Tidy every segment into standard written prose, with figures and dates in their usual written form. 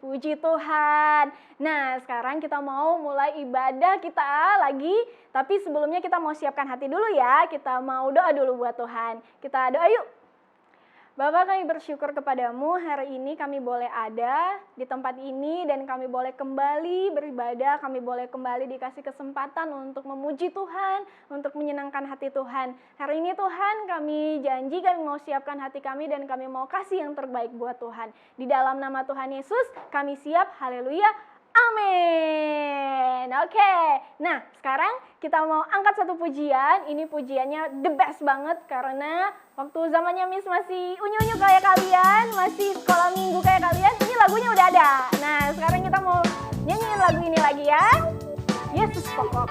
Puji Tuhan. Nah, sekarang kita mau mulai ibadah kita lagi. Tapi sebelumnya kita mau siapkan hati dulu ya. Kita mau doa dulu buat Tuhan. Kita doa yuk. Bapa, kami bersyukur kepadamu, hari ini kami boleh ada di tempat ini dan kami boleh kembali beribadah, kami boleh kembali dikasih kesempatan untuk memuji Tuhan, untuk menyenangkan hati Tuhan. Hari ini Tuhan, kami janji kami mau siapkan hati kami dan kami mau kasih yang terbaik buat Tuhan. Di dalam nama Tuhan Yesus, kami siap, haleluya, amin. Oke, nah sekarang kita mau angkat satu pujian. Ini pujiannya the best banget karena waktu zamannya Miss masih unyu-unyu kayak kalian, masih sekolah minggu kayak kalian, ini lagunya udah ada. Nah sekarang kita mau nyanyiin lagu ini lagi ya. Yesus pokok.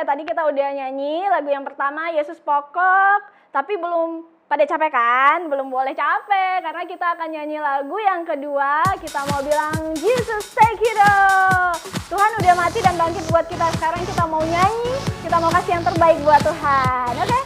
Tadi kita udah nyanyi lagu yang pertama Yesus pokok, tapi belum pada capek kan? Belum boleh capek karena kita akan nyanyi lagu yang kedua. Kita mau bilang Jesus take it all. Tuhan udah mati dan bangkit buat kita. Sekarang kita mau nyanyi, kita mau kasih yang terbaik buat Tuhan. Oke?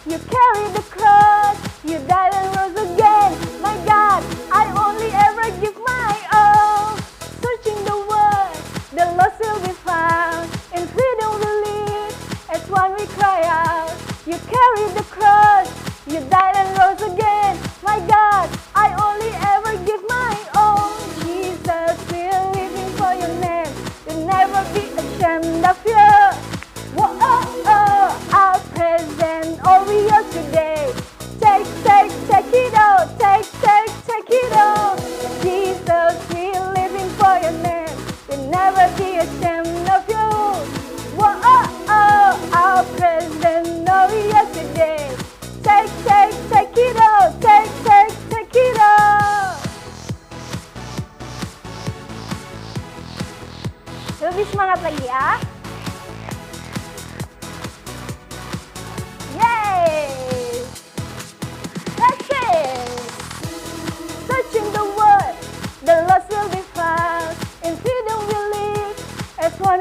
You carried the cross, you died and rose again. My God, I only ever give my all. Searching the world, the lost will be found. In freedom we live, as one we cry.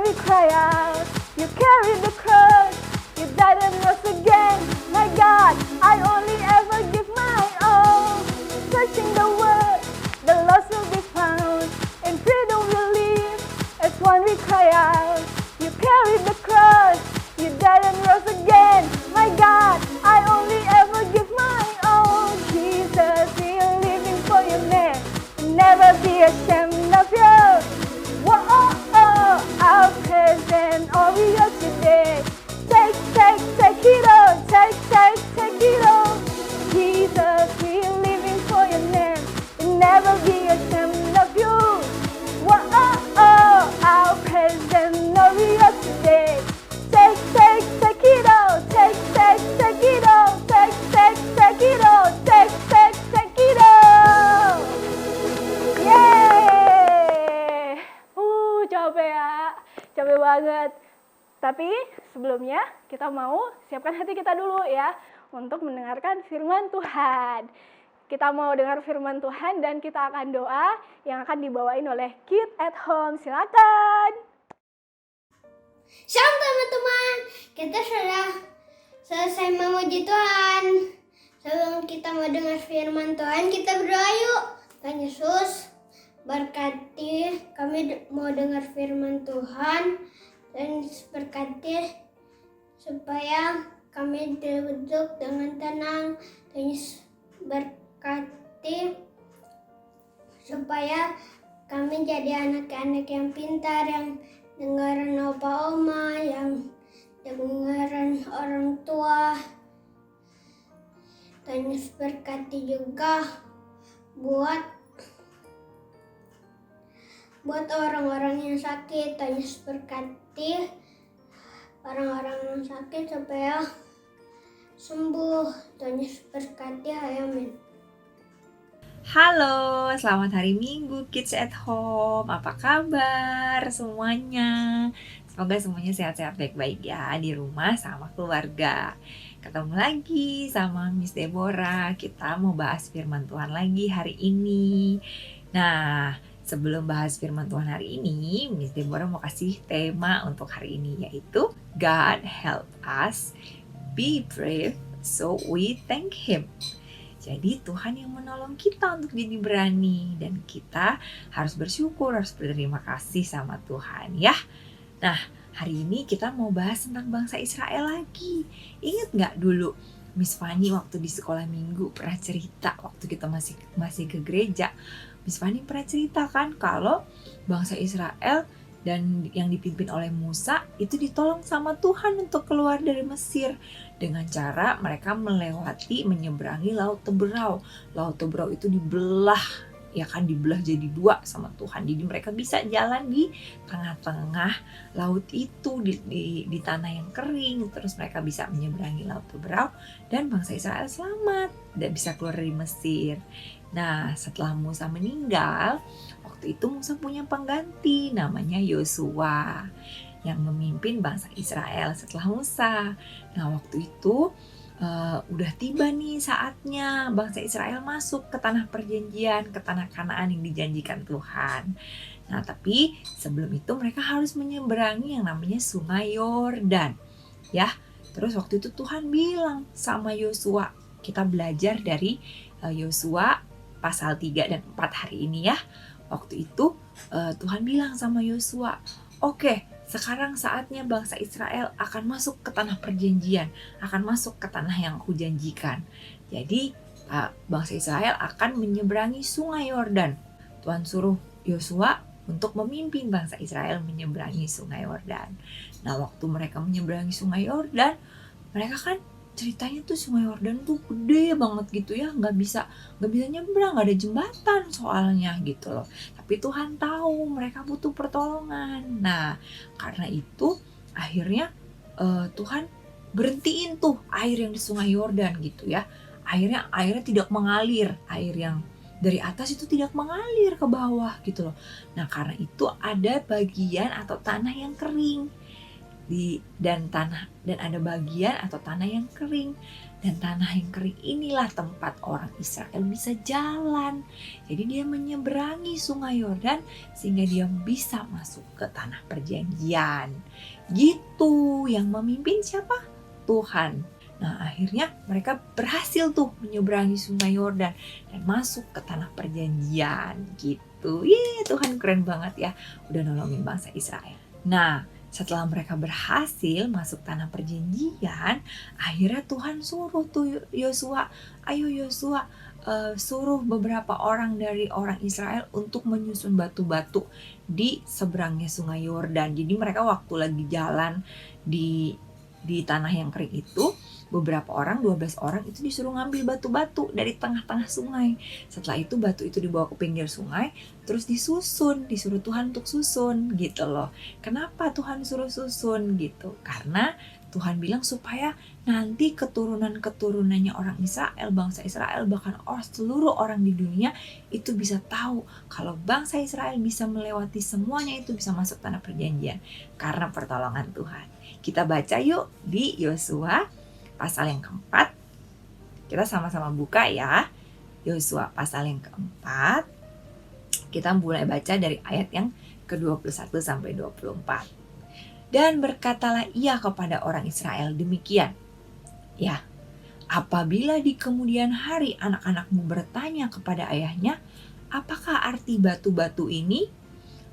we cry out. You carried the cross, you died and rose again. My God, I only ever give my all. Searching the world, the lost will be found. In freedom we live, as one we cry out. You carried the cross, you died and rose again. My God, I only ever give my all. Jesus, we're living for your name. Never be ashamed of you. Whoa, oh, oh, our present all we are today. Take it all. Take it all. Jesus, we're living for your name. Never be ashamed of you. Whoa, oh, oh, our present all we are today. Take it all. Take it all. Take it all. Take it all. Yeay. Capek ya. Capek banget. Tapi sebelumnya kita mau siapkan hati kita dulu ya untuk mendengarkan firman Tuhan. Kita mau dengar firman Tuhan dan kita akan doa yang akan dibawain oleh Kids at Home. Silakan. Shalom teman-teman, kita sudah selesai memuji Tuhan. Sebelum kita mau dengar firman Tuhan, kita berdoa yuk. Tuhan Yesus, berkati kami mau dengar firman Tuhan. Dan berkati supaya kami duduk dengan tenang. Dan berkati supaya kami jadi anak-anak yang pintar, yang dengaran opa oma, yang dengaran orang tua. Dan berkati juga buat orang-orang yang sakit. Dan berkati orang-orang yang sakit supaya sembuh. Dan berkati, amin. Halo, selamat hari Minggu Kids at Home. Apa kabar semuanya? Semoga semuanya sehat-sehat baik-baik ya di rumah sama keluarga. Ketemu lagi sama Miss Deborah. Kita mau bahas firman Tuhan lagi hari ini. Nah, sebelum bahas firman Tuhan hari ini, Miss Deborah mau kasih tema untuk hari ini, yaitu God help us be brave so we thank Him. Jadi Tuhan yang menolong kita untuk jadi berani, dan kita harus bersyukur, harus berterima kasih sama Tuhan ya. Nah, hari ini kita mau bahas tentang bangsa Israel lagi. Ingat gak dulu Miss Fanny waktu di sekolah minggu pernah cerita waktu kita masih ke gereja. Miss Fanny pernah cerita kan kalau bangsa Israel dan yang dipimpin oleh Musa itu ditolong sama Tuhan untuk keluar dari Mesir dengan cara mereka menyeberangi Laut Teberau. Laut Teberau itu dibelah, ya kan, dibelah jadi dua sama Tuhan. Jadi mereka bisa jalan di tengah-tengah laut itu di tanah yang kering. Terus mereka bisa menyeberangi Laut Teberau dan bangsa Israel selamat dan bisa keluar dari Mesir. Nah, setelah Musa meninggal, waktu itu Musa punya pengganti namanya Yosua yang memimpin bangsa Israel setelah Musa. Nah, waktu itu udah tiba nih saatnya bangsa Israel masuk ke tanah perjanjian, ke tanah Kanaan yang dijanjikan Tuhan. Nah, tapi sebelum itu mereka harus menyeberangi yang namanya Sungai Yordan. Ya, terus waktu itu Tuhan bilang sama Yosua, kita belajar dari Yosua pasal 3 dan 4 hari ini ya. Waktu itu Tuhan bilang sama Yosua, oke, sekarang saatnya bangsa Israel akan masuk ke tanah perjanjian, akan masuk ke tanah yang aku janjikan. Jadi bangsa Israel akan menyeberangi Sungai Yordan. Tuhan suruh Yosua untuk memimpin bangsa Israel menyeberangi Sungai Yordan. Nah, waktu mereka menyeberangi Sungai Yordan, mereka kan ceritanya tuh Sungai Yordan tuh gede banget gitu ya, nggak bisa nyebrang, nggak ada jembatan soalnya gitu loh. Tapi Tuhan tahu mereka butuh pertolongan. Nah, karena itu akhirnya Tuhan berhentiin tuh air yang di Sungai Yordan gitu ya. Airnya tidak mengalir, air yang dari atas itu tidak mengalir ke bawah gitu loh. Nah, karena itu ada bagian atau tanah yang kering. dan ada bagian atau tanah yang kering. Dan tanah yang kering inilah tempat orang Israel bisa jalan. Jadi dia menyeberangi sungai Yordan sehingga dia bisa masuk ke tanah perjanjian. Gitu, yang memimpin siapa? Tuhan. Nah, akhirnya mereka berhasil tuh menyeberangi sungai Yordan dan masuk ke tanah perjanjian gitu. Tuhan keren banget ya, udah nolongin bangsa Israel. Nah, setelah mereka berhasil masuk tanah perjanjian, akhirnya Tuhan suruh tuh Yosua, ayo Yosua, suruh beberapa orang dari orang Israel untuk menyusun batu-batu di seberangnya sungai Yordan. Jadi mereka waktu lagi jalan di tanah yang kering itu, beberapa orang, 12 orang itu disuruh ngambil batu-batu dari tengah-tengah sungai. Setelah itu batu itu dibawa ke pinggir sungai, terus disuruh Tuhan untuk susun gitu loh. Kenapa Tuhan suruh susun gitu? Karena Tuhan bilang supaya nanti keturunan-keturunannya orang Israel, bangsa Israel, bahkan seluruh orang di dunia itu bisa tahu kalau bangsa Israel bisa melewati semuanya, itu bisa masuk tanah perjanjian karena pertolongan Tuhan. Kita baca yuk di Yosua pasal yang keempat. Kita sama-sama buka ya. Yosua pasal yang keempat. Kita mulai baca dari ayat yang ke-21 sampai 24. Dan berkatalah ia kepada orang Israel demikian. Ya, apabila di kemudian hari anak-anakmu bertanya kepada ayahnya, apakah arti batu-batu ini?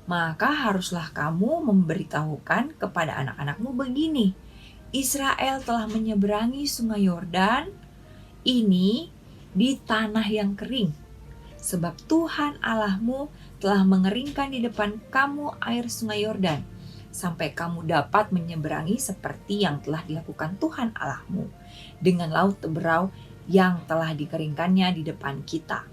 Maka haruslah kamu memberitahukan kepada anak-anakmu begini. Israel telah menyeberangi sungai Yordan ini di tanah yang kering. Sebab Tuhan Allahmu telah mengeringkan di depan kamu air sungai Yordan, sampai kamu dapat menyeberangi seperti yang telah dilakukan Tuhan Allahmu dengan laut Teberau yang telah dikeringkannya di depan kita,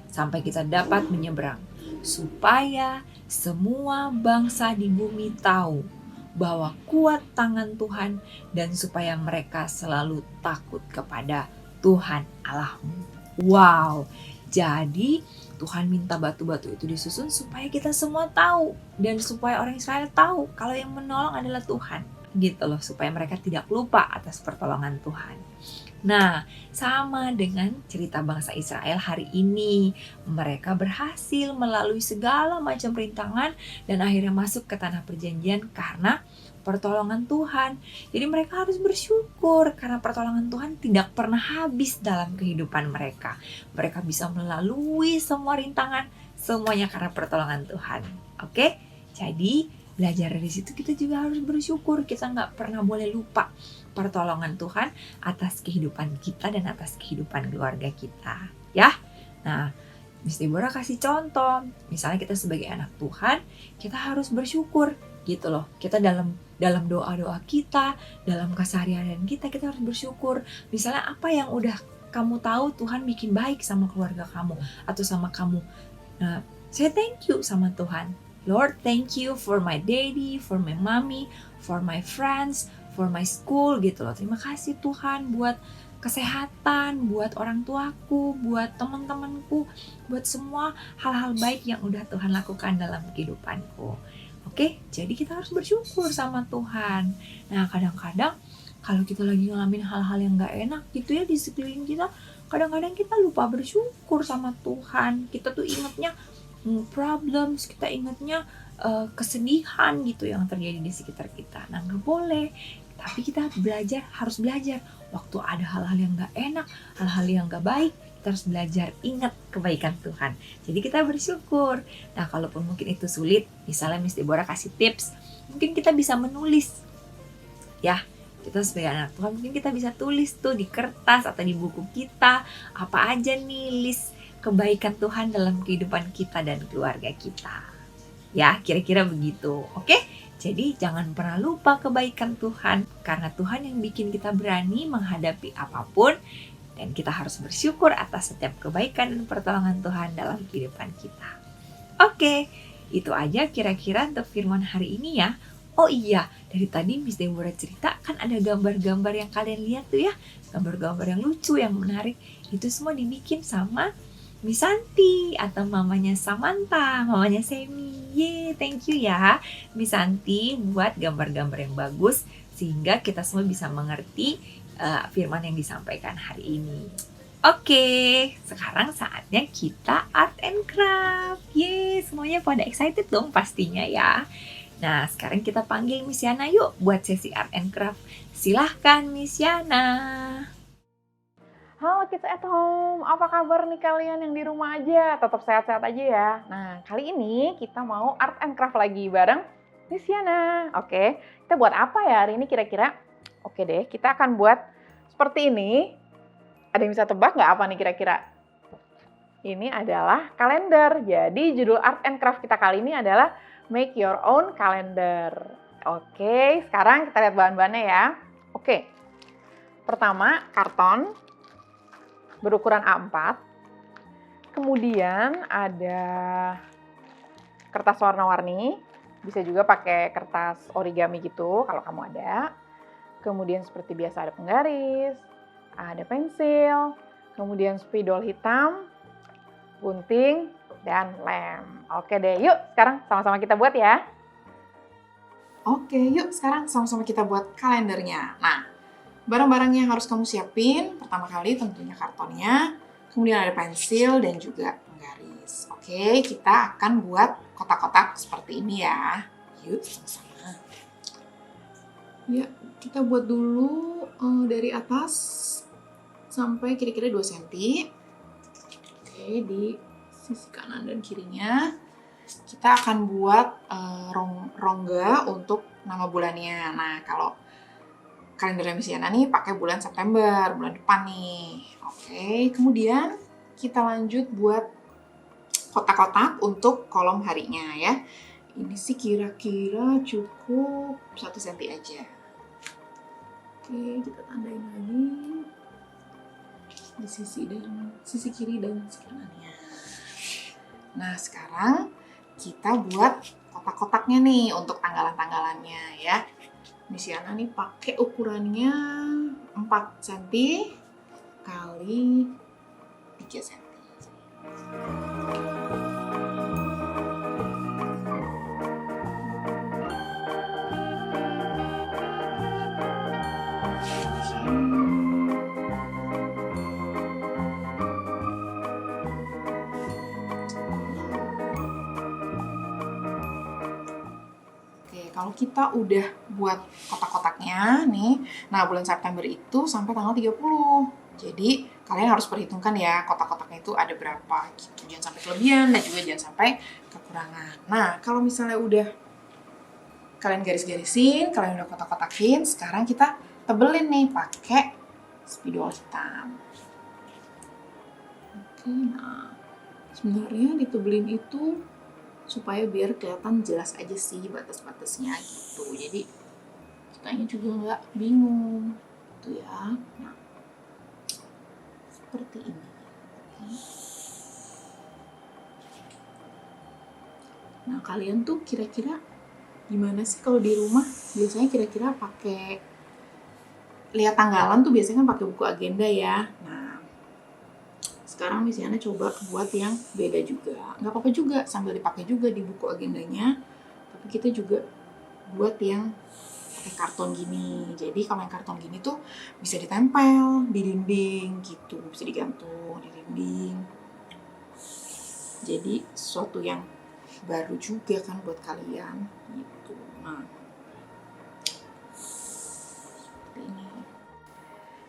sampai kita dapat menyeberang, supaya semua bangsa di bumi tahu bahwa kuat tangan Tuhan dan supaya mereka selalu takut kepada Tuhan Allahmu. Wow, jadi Tuhan minta batu-batu itu disusun supaya kita semua tahu dan supaya orang Israel tahu kalau yang menolong adalah Tuhan. Gitu loh, supaya mereka tidak lupa atas pertolongan Tuhan. Nah, sama dengan cerita bangsa Israel hari ini. Mereka berhasil melalui segala macam rintangan dan akhirnya masuk ke tanah perjanjian karena pertolongan Tuhan. Jadi mereka harus bersyukur karena pertolongan Tuhan tidak pernah habis dalam kehidupan mereka. Mereka bisa melalui semua rintangan, semuanya karena pertolongan Tuhan. Oke? Jadi belajar dari situ kita juga harus bersyukur. Kita nggak pernah boleh lupa pertolongan Tuhan atas kehidupan kita dan atas kehidupan keluarga kita. Ya, nah Miss Deborah kasih contoh. Misalnya kita sebagai anak Tuhan, kita harus bersyukur gitu loh. Kita dalam doa-doa kita, dalam keseharian kita harus bersyukur. Misalnya apa yang udah kamu tahu Tuhan bikin baik sama keluarga kamu atau sama kamu. Nah, saya thank you sama Tuhan. Lord, thank you for my daddy, for my mommy, for my friends, for my school gitu loh. Terima kasih Tuhan buat kesehatan, buat orang tuaku, buat teman-temanku, buat semua hal-hal baik yang udah Tuhan lakukan dalam kehidupanku. Oke, jadi kita harus bersyukur sama Tuhan. Nah, kadang-kadang kalau kita lagi ngalamin hal-hal yang gak enak gitu ya di sekeliling kita, kadang-kadang kita lupa bersyukur sama Tuhan. Kita tuh ingatnya problems, kita ingatnya kesedihan gitu yang terjadi di sekitar kita. Nah, gak boleh. Tapi kita harus belajar. Waktu ada hal-hal yang gak enak, hal-hal yang gak baik, kita harus belajar ingat kebaikan Tuhan. Jadi kita bersyukur. Nah, kalaupun mungkin itu sulit, misalnya Miss Deborah kasih tips, mungkin kita bisa menulis. Ya, kita sebagai anak Tuhan, mungkin kita bisa tulis tuh di kertas atau di buku kita, apa aja nih list kebaikan Tuhan dalam kehidupan kita dan keluarga kita. Ya, kira-kira begitu. Oke? Jadi jangan pernah lupa kebaikan Tuhan, karena Tuhan yang bikin kita berani menghadapi apapun, dan kita harus bersyukur atas setiap kebaikan dan pertolongan Tuhan dalam kehidupan kita. Oke, itu aja kira-kira untuk firman hari ini ya. Oh iya, dari tadi Miss Deborah cerita kan ada gambar-gambar yang kalian lihat tuh ya, gambar-gambar yang lucu, yang menarik. Itu semua dibikin sama Miss Santi atau mamanya Samantha, mamanya Semi. Thank you ya Miss Santi buat gambar-gambar yang bagus sehingga kita semua bisa mengerti firman yang disampaikan hari ini. Oke, sekarang saatnya kita art and craft. Semuanya pada excited dong pastinya ya. Nah, sekarang kita panggil Miss Yana yuk buat sesi art and craft. Silahkan Miss Yana. Halo Kids at Home, apa kabar nih kalian yang di rumah aja? Tetap sehat-sehat aja ya. Nah, kali ini kita mau art and craft lagi bareng Miss Yana. Oke, kita buat apa ya hari ini kira-kira? Oke deh, kita akan buat seperti ini. Ada yang bisa tebak nggak apa nih kira-kira? Ini adalah kalender. Jadi judul art and craft kita kali ini adalah Make Your Own Calendar. Oke, sekarang kita lihat bahan-bahannya ya. Oke, pertama karton berukuran A4, kemudian ada kertas warna-warni, bisa juga pakai kertas origami gitu kalau kamu ada. Kemudian seperti biasa ada penggaris, ada pensil, kemudian spidol hitam, gunting, dan lem. Oke deh, yuk sekarang sama-sama kita buat ya. Oke, yuk sekarang sama-sama kita buat kalendernya. Nah, barang-barang yang harus kamu siapin, pertama kali tentunya kartonnya, kemudian ada pensil dan juga penggaris. Oke, kita akan buat kotak-kotak seperti ini ya. Yuk, sama-sama. Ya, kita buat dulu dari atas sampai kira-kira 2 cm. Oke, di sisi kanan dan kirinya. Kita akan buat rongga untuk nama bulannya. Nah, kalau kalender Miss Yana nih pakai bulan September, bulan depan nih. Oke, kemudian kita lanjut buat kotak-kotak untuk kolom harinya ya. Ini sih kira-kira cukup 1 cm aja. Oke, kita tandain lagi di sisi kiri dan sisi kanannya. Nah, sekarang kita buat kotak-kotaknya nih untuk tanggalan-tanggalannya ya. Miss Yana nih pakai ukurannya 4 cm kali 3 cm. Kalau kita udah buat kotak-kotaknya nih, nah bulan September itu sampai tanggal 30. Jadi kalian harus perhitungkan ya kotak-kotaknya itu ada berapa gitu. Jangan sampai kelebihan dan juga jangan sampai kekurangan. Nah, kalau misalnya udah kalian garis-garisin, kalian udah kotak-kotakin, sekarang kita tebelin nih pakai spidol hitam. Oke, nah sebenarnya ditebelin itu supaya biar kelihatan jelas aja sih batas-batasnya gitu. Jadi kitanya juga nggak bingung gitu ya. Nah, seperti ini. Nah, kalian tuh kira-kira gimana sih kalau di rumah? Biasanya kira-kira pakai lihat tanggalan tuh biasanya kan pakai buku agenda ya. Nah, sekarang Miss Yana coba buat yang beda juga. Nggak apa-apa juga, sambil dipakai juga di buku agendanya. Tapi kita juga buat yang pakai karton gini. Jadi kalau yang karton gini tuh bisa ditempel di dinding gitu. Bisa digantung di dinding. Jadi sesuatu yang baru juga kan buat kalian gitu. Nah, seperti ini.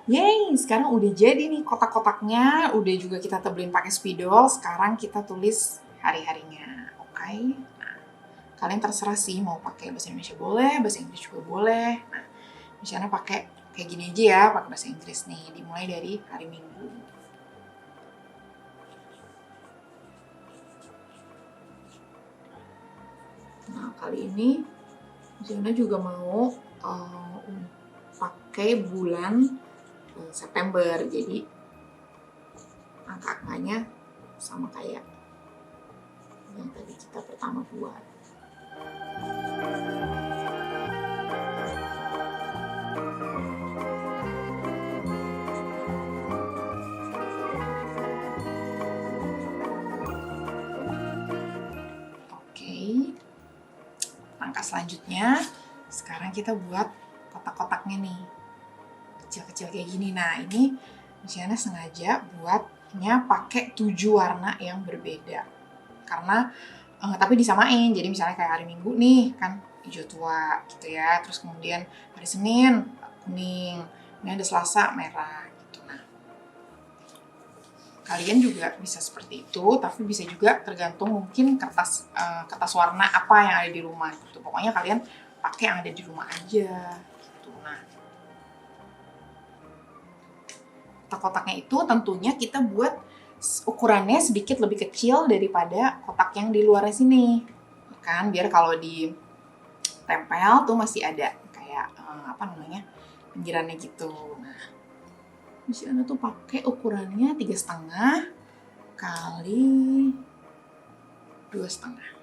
Yeay, sekarang udah jadi nih kotak-kotaknya, udah juga kita tebelin pakai spidol. Sekarang kita tulis hari-harinya, oke? Nah, kalian terserah sih mau pakai bahasa Indonesia boleh, bahasa Inggris juga boleh. Nah, misalnya pakai kayak gini aja ya, pakai bahasa Inggris nih, dimulai dari hari Minggu. Nah, kali ini Misalnya juga mau pakai bulan September, jadi angka-angkanya sama kayak yang tadi kita pertama buat. Oke, langkah selanjutnya, sekarang kita buat kotak-kotaknya nih. Kecil-kecil kayak gini. Nah, ini Misyana sengaja buatnya pakai 7 warna yang berbeda. Karena, tapi disamain. Jadi misalnya kayak hari Minggu nih, kan hijau tua gitu ya. Terus kemudian hari Senin, kuning. Kemudian ada Selasa, merah gitu. Nah, kalian juga bisa seperti itu, tapi bisa juga tergantung mungkin kertas warna apa yang ada di rumah gitu. Pokoknya kalian pakai yang ada di rumah aja gitu. Nah, kotak-kotaknya itu tentunya kita buat ukurannya sedikit lebih kecil daripada kotak yang di luar sini, kan? Biar kalau ditempel tuh masih ada kayak pinggirannya gitu. Nah, Misyana tuh pakai ukurannya 3,5 kali 2,5.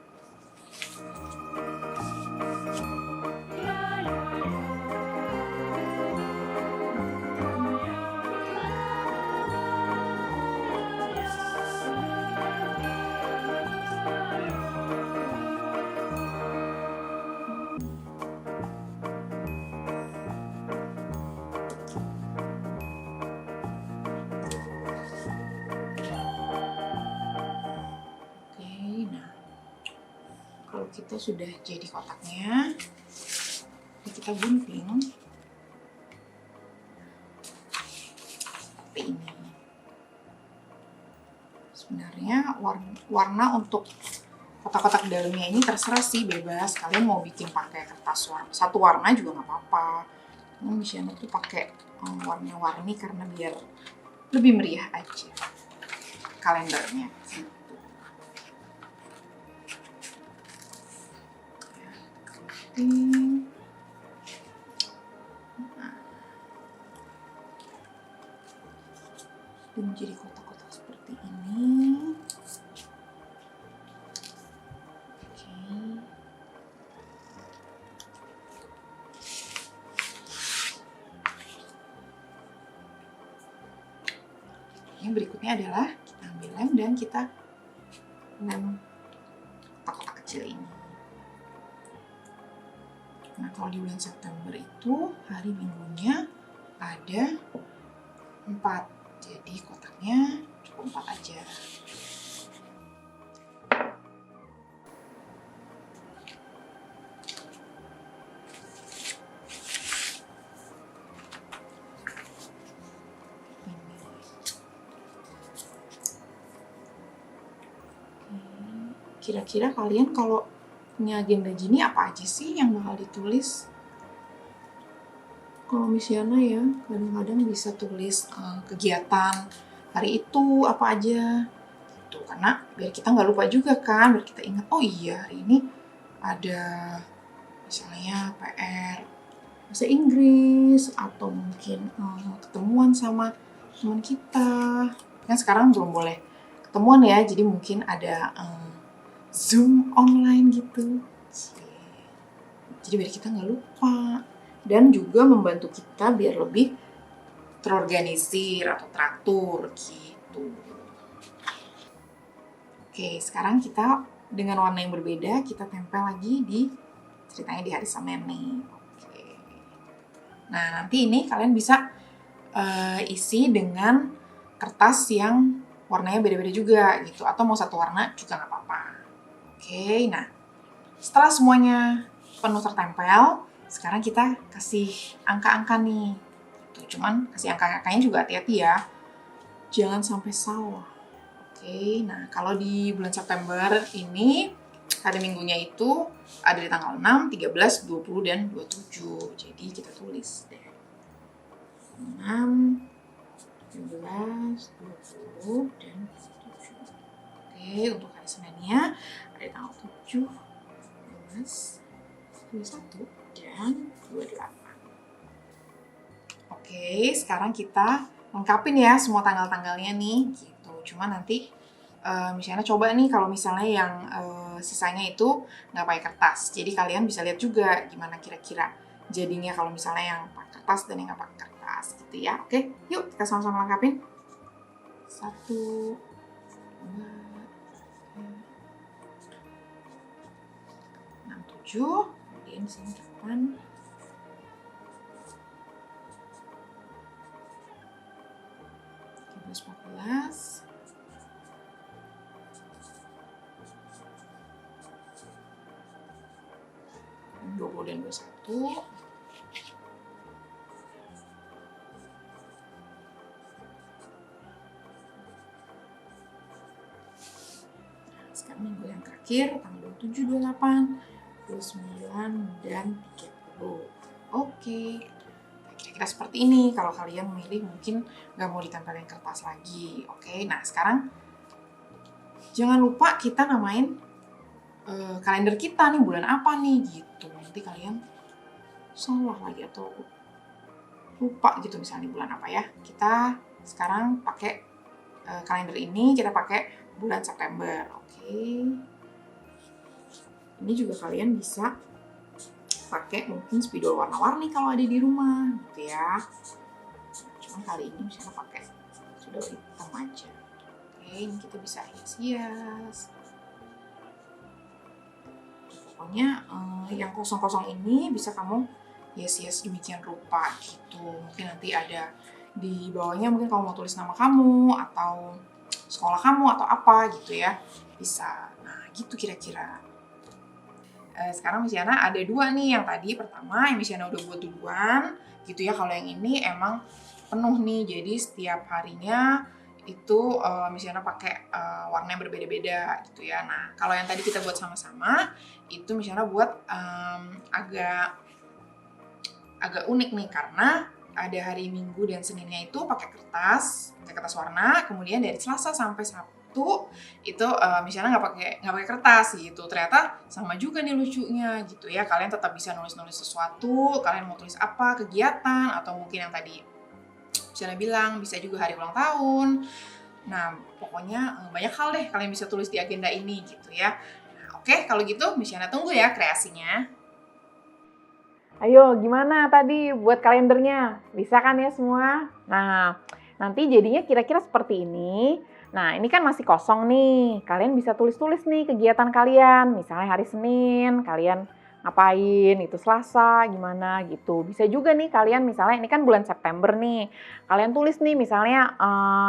Kalau kita sudah jadi kotaknya, kita gunting seperti ini. Sebenarnya warna untuk kotak-kotak dalamnya ini terserah sih, bebas. Kalian mau bikin pakai kertas satu warna juga nggak apa-apa. Misyana tuh pakai warna-warni karena biar lebih meriah aja kalendernya. Menjadi kotak-kotak seperti ini. Oke. Yang berikutnya adalah kita ambil lem dan kita lem kotak-kotak kecil ini. Nah, kalau di bulan September itu hari Minggunya ada 4. Jadi kotaknya cukup 4 aja. Kira-kira kalian kalau punya agenda gini apa aja sih yang bakal ditulis? Kalau Misyana ya kadang-kadang bisa tulis kegiatan hari itu apa aja gitu, karena biar kita nggak lupa juga kan, biar kita ingat oh iya hari ini ada misalnya PR bahasa Inggris atau mungkin ketemuan sama teman kita. Kan sekarang belum boleh ketemuan ya, jadi mungkin ada Zoom online gitu. Jadi biar kita nggak lupa. Dan juga membantu kita biar lebih terorganisir atau teratur gitu. Oke, sekarang kita dengan warna yang berbeda kita tempel lagi di ceritanya di hari Senin nih. Oke. Nah, nanti ini kalian bisa isi dengan kertas yang warnanya beda-beda juga gitu, atau mau satu warna juga nggak apa-apa. Oke, nah setelah semuanya penuh tertempel, sekarang kita kasih angka-angka nih. Tuh, cuman kasih angka-angkanya juga hati-hati ya. Jangan sampai salah. Oke, nah kalau di bulan September ini hari Minggunya itu ada di tanggal 6, 13, 20, dan 27. Jadi kita tulis deh. 6, 13, 20, dan 27. Oke, untuk hari Seninnya ada di tanggal 7, 12, 21, dan 28. Oke, sekarang kita lengkapin ya semua tanggal-tanggalnya nih gitu. Cuma nanti misalnya coba nih kalau misalnya yang sisanya itu nggak pakai kertas. Jadi kalian bisa lihat juga gimana kira-kira jadinya kalau misalnya yang pakai kertas dan yang nggak pakai kertas gitu ya. Oke, yuk kita sama-sama lengkapin. 1, 2, 3, 4, 5, 6, 7. 7, kemudian di sini 8. Terus 14. 20 dan 21. Sekarang minggu yang terakhir, tanggal 27, 28, 29, dan 30. Oke. Kira-kira seperti ini. Kalau kalian memilih mungkin nggak mau ditempelin kertas lagi. Oke, nah sekarang jangan lupa kita namain kalender kita nih, bulan apa nih gitu. Nanti kalian salah lagi atau lupa gitu misalnya bulan apa ya. Kita sekarang pakai kalender ini, kita pakai bulan September. Oke. Ini juga kalian bisa pakai mungkin spidol warna-warni kalau ada di rumah gitu ya. Cuma kali ini misalnya pakai spidol hitam aja. Oke, ini kita bisa hias-hias. Pokoknya yang kosong-kosong ini bisa kamu hias-hias demikian rupa gitu. Mungkin nanti ada di bawahnya, mungkin kamu mau tulis nama kamu atau sekolah kamu atau apa gitu ya, bisa. Nah gitu kira-kira. Sekarang Miss Yana ada 2 nih. Yang tadi pertama yang Miss Yana udah buat duluan gitu ya. Kalau yang ini emang penuh nih, jadi setiap harinya itu Miss Yana pakai warna yang berbeda-beda gitu ya. Nah kalau yang tadi kita buat sama-sama itu Miss Yana buat agak unik nih, karena ada hari Minggu dan Seninnya itu pakai kertas warna. Kemudian dari Selasa sampai Sabtu itu Miss Yana nggak pakai kertas gitu. Ternyata sama juga nih lucunya gitu ya. Kalian tetap bisa nulis-nulis sesuatu. Kalian mau tulis apa, kegiatan, atau mungkin yang tadi Miss Yana bilang bisa juga hari ulang tahun. Nah pokoknya banyak hal deh kalian bisa tulis di agenda ini gitu ya. Nah, oke, kalau gitu Miss Yana tunggu ya kreasinya. Ayo, gimana tadi buat kalendernya? Bisa kan ya semua? Nah, nanti jadinya kira-kira seperti ini. Nah, ini kan masih kosong nih. Kalian bisa tulis-tulis nih kegiatan kalian. Misalnya hari Senin, kalian ngapain, itu Selasa, gimana gitu. Bisa juga nih kalian, misalnya ini kan bulan September nih. Kalian tulis nih misalnya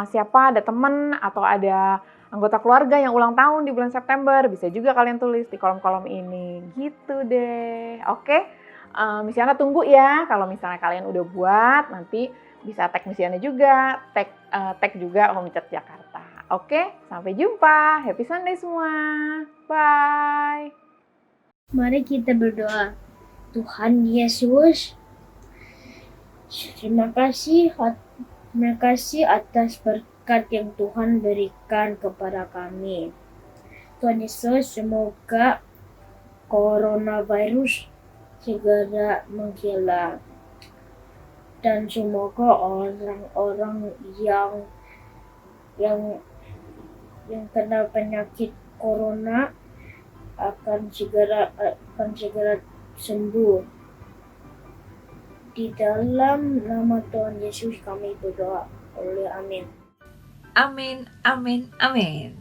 siapa, ada temen atau ada anggota keluarga yang ulang tahun di bulan September. Bisa juga kalian tulis di kolom-kolom ini. Gitu deh. Oke? Miss Yana tunggu ya, kalau misalnya kalian udah buat, nanti bisa tag Miss Yana juga, tag juga Home Church Jakarta. Oke, sampai jumpa. Happy Sunday semua. Bye. Mari kita berdoa. Tuhan Yesus, terima kasih atas berkat yang Tuhan berikan kepada kami. Tuhan Yesus, semoga coronavirus segera menghilang, dan semoga orang-orang yang kena penyakit corona akan segera sembuh. Di dalam nama Tuhan Yesus kami berdoa. Amin. Amin, amin, amin.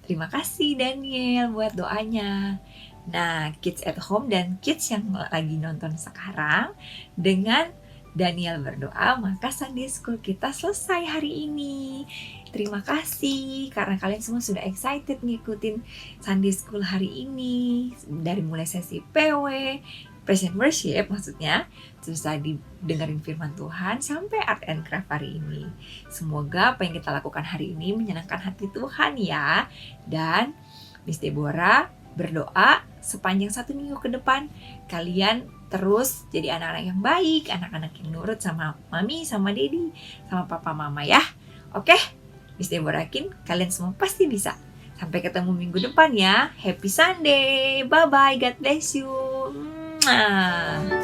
Terima kasih Daniel buat doanya. Nah, kids at home dan kids yang lagi nonton sekarang, dengan Daniel berdoa, maka Sunday School kita selesai hari ini. Terima kasih karena kalian semua sudah excited ngikutin Sunday School hari ini. Dari mulai sesi PW, Present Worship maksudnya, terus tadi dengerin firman Tuhan sampai Art and Craft hari ini. Semoga apa yang kita lakukan hari ini menyenangkan hati Tuhan ya. Dan Miss Deborah berdoa sepanjang 1 minggu ke depan kalian terus jadi anak-anak yang baik, anak-anak yang nurut sama mami, sama daddy, sama papa mama ya. Oke? Miss Deborah yakin kalian semua pasti bisa. Sampai ketemu minggu depan ya. Happy Sunday. Bye-bye. God bless you. Mwah.